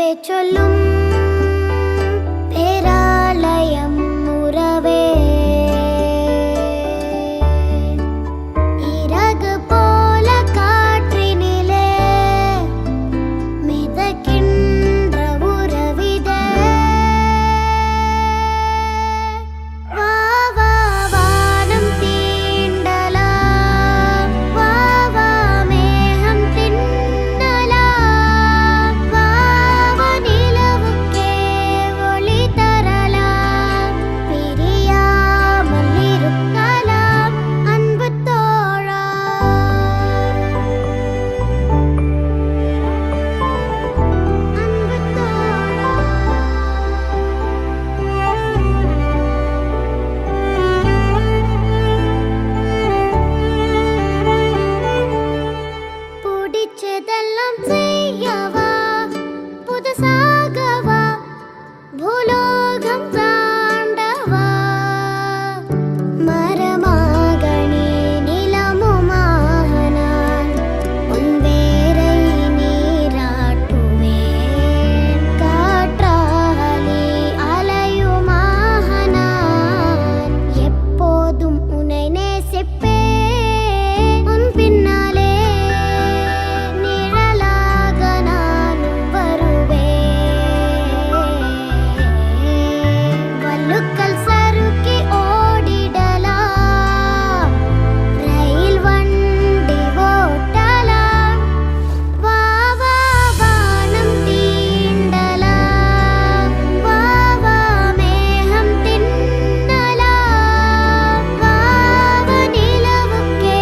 சொல்லும் பேராலயம் உறவே இறகு போல காற்றினிலே மிதக்கின்ற உறவிதே வா வா வானம் தீண்டலாம் வா வா மேகம் தின்னலாம் வா வா நிலவுக்கே ஒளி தரலாம் பிரியாமல் இருக்கலாம் அன்பு தோழா அன்பு பிடிச்சதெல்லாம் செய்யவா புதுசாகவா பூலோகம் தாண்டவா மரமாக நீ நிலமுமாக நான் உன் வேரை நீராட்டுவேன் காற்றாலே அலையுமாக நான் எப்போதும் உன்னை நேசிப்பேன் உன் பின்னாலே நிழலாக நானும் வருவேன் வல்லுக்கள் சறுக்கி ஓடிடலாம் ரயில் வண்டி ஓட்டலாம் வா வா வானம் தீண்டலாம் வா வா மேகம் தின்னலாம் வா வா நிலவுக்கே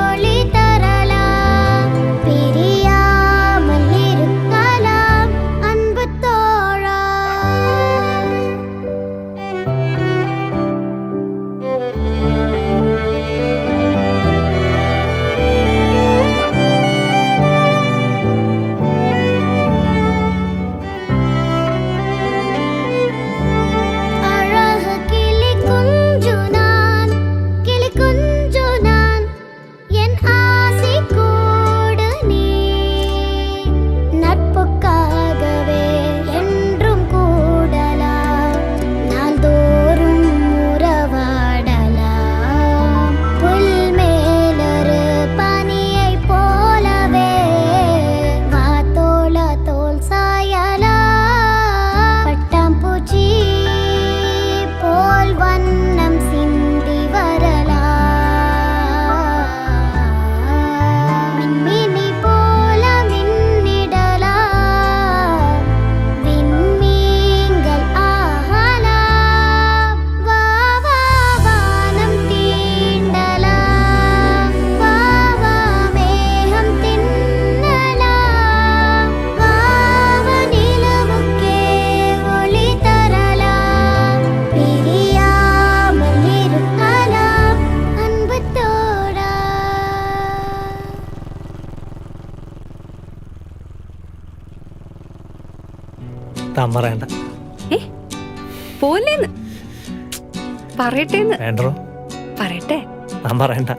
ஒளி தரலாம் பிரியாமல் இருக்கலாம் அன்பு தோழா அழகு கிளி குஞ்சு நான் என் ஆசை கூடு நீ நட்புக்காகவே என்றும் கூடலாம் நாள்தோறும் உறவாடலாம் புல் மேலொரு பனியை போலவே வா தோளா தோள் சாயலாம் பட்டாம்பூச்சி போல் வண்ணம் சிந்தி வரலாம் மின்மினி போல மின்னிடலாம் விண்மீன்கள் ஆகலாம் வா வா வானம் தீண்டலாம் வா வா மேகம் தின்னலாம் வா வா நிலவுக்கே ஒளி தரலாம் பிரியாமல் இருக்கலாம் அன்பு தோழா താൻ പറയണ്ട ഏ പോലേന്ന് പറയട്ടേന്ന് വേണ്ടോ പറയട്ടെ താൻ പറയണ്ട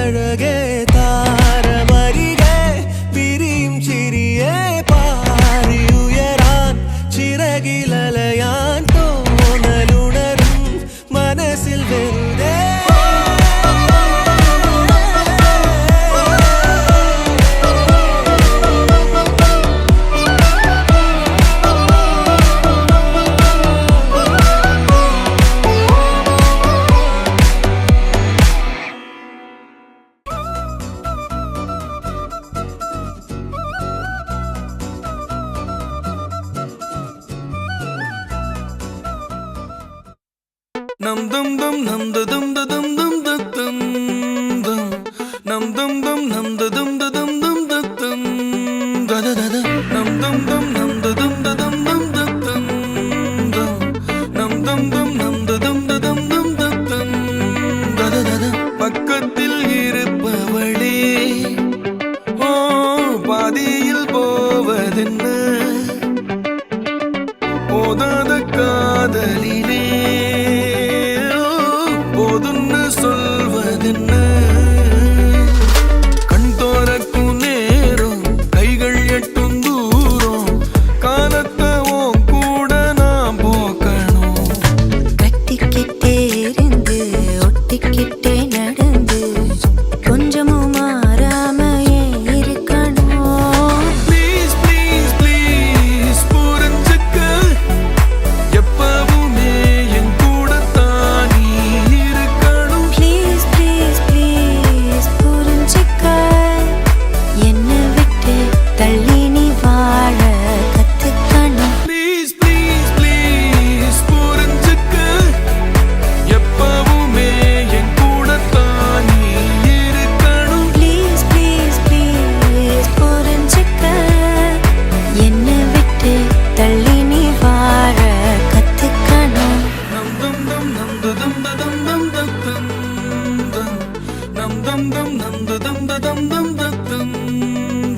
അഴകേ താരമരികെ വിരിയും ചിരിയെ പാറിയുയരാൻ ചിറകിലലയാൻ തോന്നലുണരും മനസ്സിൽ വെറുതെ Nam dum dum nam da dum da dum dum da dum dum nam dum dum nam da dum da dum dum da dum da da da da nam dum dum nam da dum da dum dum da dum dum nam dum dum nam da dum da dum dum da dum da da da da பக்கத்தில் இருப்பவளே ஓ பாதியில் போவதென்ன போதாத காதலிலே போதுன்னு சொல்வதென்ன கண் தோறக்கும் நேரம் கைகள் எட்டும் தூரம் காலத்தை உன் கூட நான் போக்கணும் கட்டிக்கிட்டே இருந்து ஒட்டிக்கிட்டே நடந்து கொஞ்சமும் மாறாம ஏன் இருக்கணும் ப்ளீஸ் ப்ளீஸ் ப்ளீஸ் புரிஞ்சுக்க எப்பவுமே என் கூட தானி இருக்கணும் ப்ளீஸ் ப்ளீஸ் ப்ளீஸ் புரிஞ்சுக்க என்னை விட்டு தள்ளி நீ வாழ கத்துக்கணும் ப்ளீஸ் ப்ளீஸ் ப்ளீஸ் புரிஞ்சுக்க எப்பவுமே என் கூட தானி இருக்கணும் ப்ளீஸ் ப்ளீஸ் ப்ளீஸ் புரிஞ்சுக்க என்னை விட்டு தள்ளி நீ வாழ கத்துக்கணும் nam dum dum nam da dum da dum dum da dum dum nam dum dum nam da dum da dum dum da dum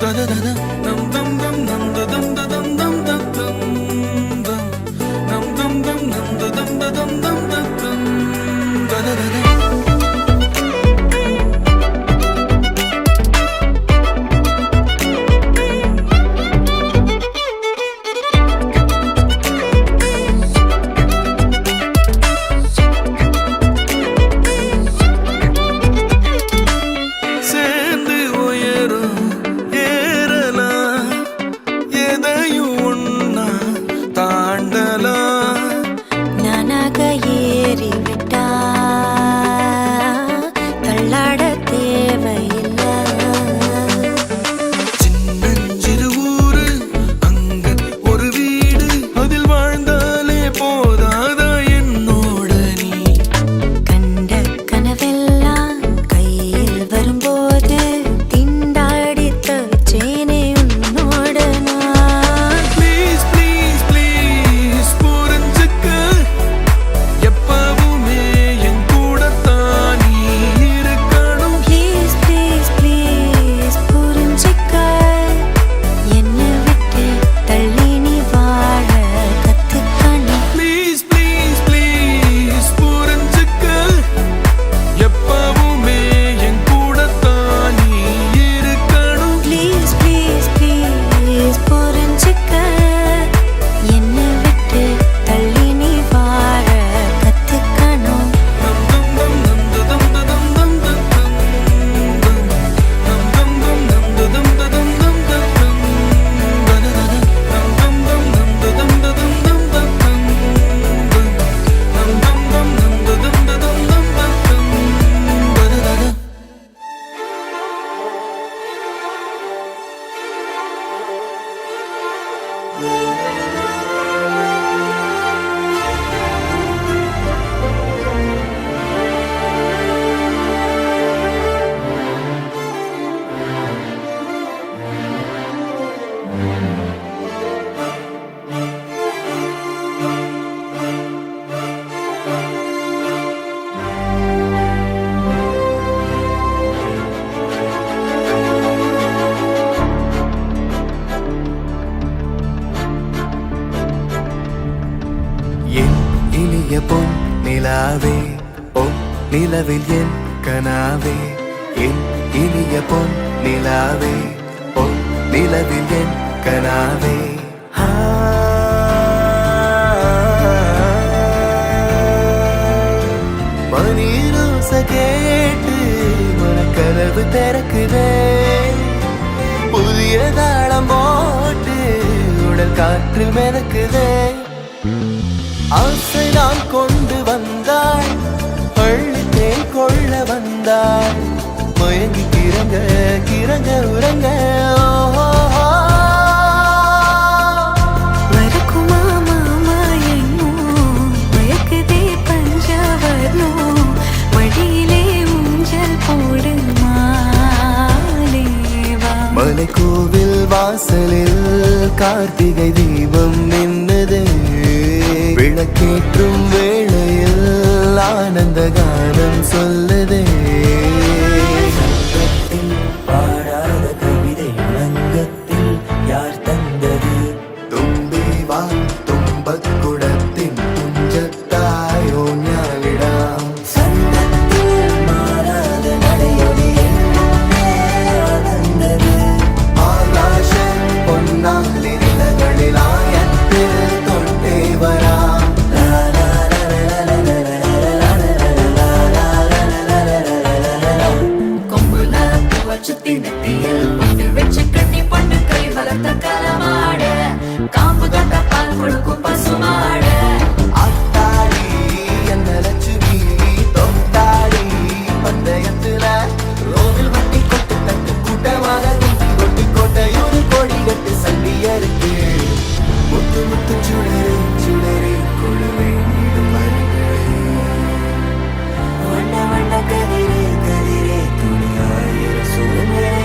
da da da da nam dum dum nam da dum da dum dum da dum dum nam dum dum nam da dum da dum dum da dum da da da da சேர்ந்து உயரும் ஏறலாம் எதையும் ஒன்னா தாண்டலாம் நானாக ஏறிவிட்டா தள்ளாட தேவையில்லை சின்னஞ்சிறு ஊரு அங்க ஒரு வீடு அதில் வாழ்ந்தாலே போதாதா என்னோட நீ கண்ட கனவெல்லாம் கையில் வரும்போது திண்டாடி தவிச்சேனே உன்னோட நான் ப்ளீஸ் ப்ளீஸ் ப்ளீஸ் புரிஞ்சுக்க எப்பவுமே என் கூட தானி இருக்கணும் ப்ளீஸ் ப்ளீஸ் ப்ளீஸ் புரிஞ்சுக்க என்னை விட்டு தள்ளி நீ வாழ கத்துக்கணும் ப்ளீஸ் ப்ளீஸ் ப்ளீஸ் புரிஞ்சுக்க எப்பவுமே என் கூட தானி இருக்கணும் ப்ளீஸ் ப்ளீஸ் ப்ளீஸ் புரிஞ்சுக்க என்னை விட்டு தள்ளி நீ வாழ கத்துக்கணும் nam dum dum nam da dum da dum dum da dum dum nam dum dum nam da dum da dum dum da dum da da da da nam dum dum nam da dum da dum dum da dum dum nam dum dum nam da dum da dum dum da dum da da da da என் இனிய பொன் நிலாவே பொன் நிலவில் என் கனாவே என் இனிய பொன் நிலாவே பொன் நிலவில் என் கனாவே மணிரோச கேட்டு மனக்கதவு திறக்குதே புதிய தாளம் போட்டு உடல் காற்றில் மிதக்குதே ஆசை நான் கொண்டு வந்தாள் பள்ளித்தேன் கொள்ள வந்தாள் மயங்கி கிறங்க கிறங்க உறங்க வரக்குமா மாமா என்னும் மயக்குதே பஞ்சவர்ணம் மடியிலே ஊஞ்சல் போடு மாலேவா மலை கோவில் வாசலில் கார்த்திகை தீபம் நின்னதே விளக்கேற்றும் வேளையில் ஆனந்த கானம் சொல்லுதே பாடாத கவிதை அங்கத்தில் யார் தந்தது தும்பி வா தும்பக் குடத்தின் துஞ்சத்தாயோ ஞானிடாம் சங்கத்தில் மாறாத நடையொலி வந்தது ஆகாஷம் பொன்னாலி நிலங்களில் ஆயத்தில் தொட்டே வராம் கொம்புல பூவச்சு தினத்தியில் பொட்டு வச்சு கண்ணி பொண்ணு கை வளர்த்த களமாட காம்பு தட்ட பால் கொடுக்கும் பசுமாட ஆத்தாடி என்ன லட்சுமி தொட்டாடி பந்தயத்துல ரோவில் வட்டி கொட்டு தட்டு கூட்டமாக குட்டி கொட்டி கோட்டையூர் கோடி கட்டு சண்டியருக்கு முத்து முத்து சுடரு சுடரு கொழுவே நீடும் மரங்களே வண்ண வண்ண கதிரே கதிரே துணியாயிர சுடரே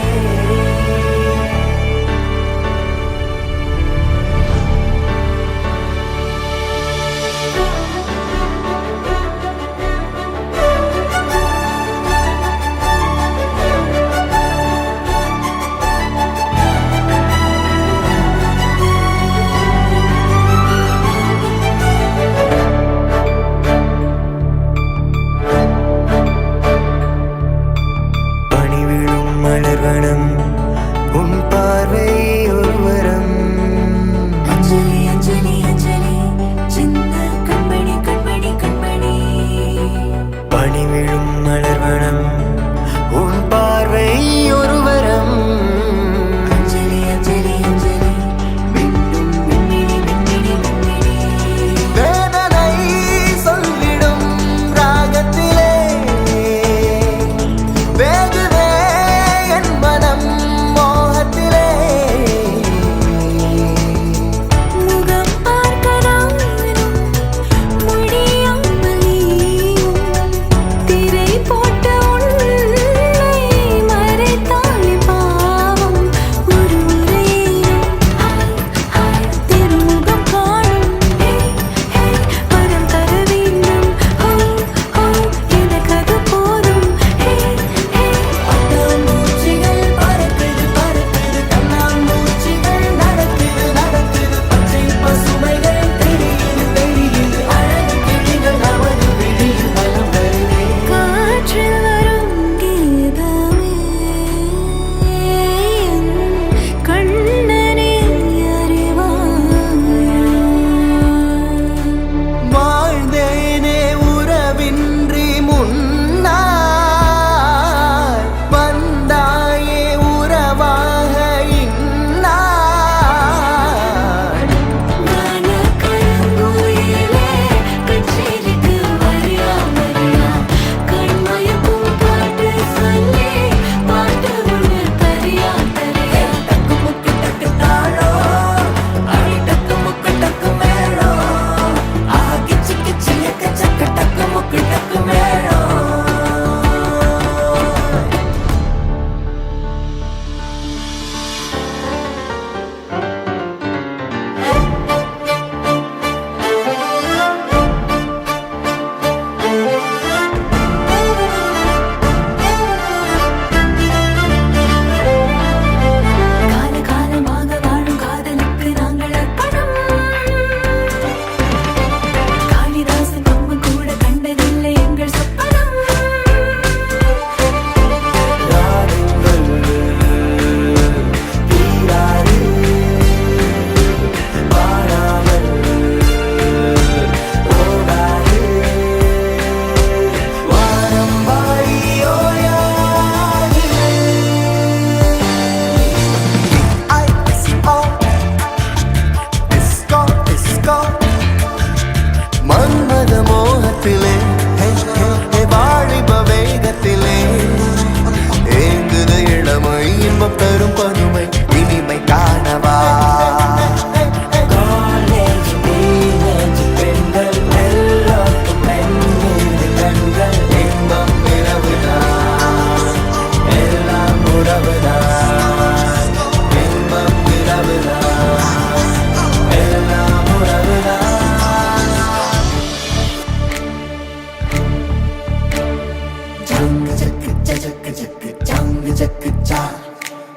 चांग जक चा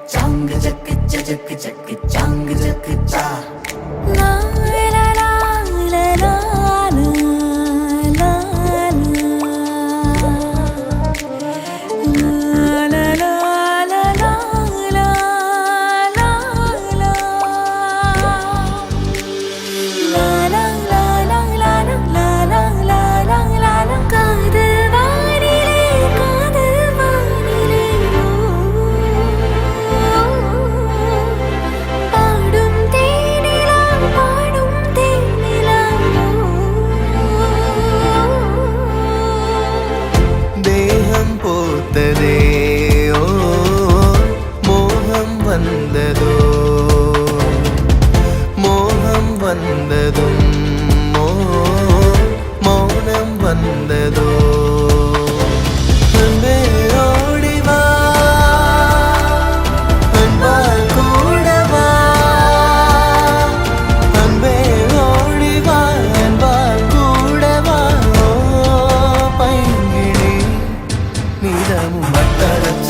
चांग जक जक जक चांग जक चा ला ला ला ला ला ला தேகம் போத்ததே ஓ மோகம் வந்ததோ மோகம் வந்ததும் மௌனம் வந்ததோ அன்பே ஓடி வா அன்பால் கூட வா அன்பே ஓடி வா அன்பால் கூட வா ஓ பைங்கிழி நீதமும் வட்டரச்ச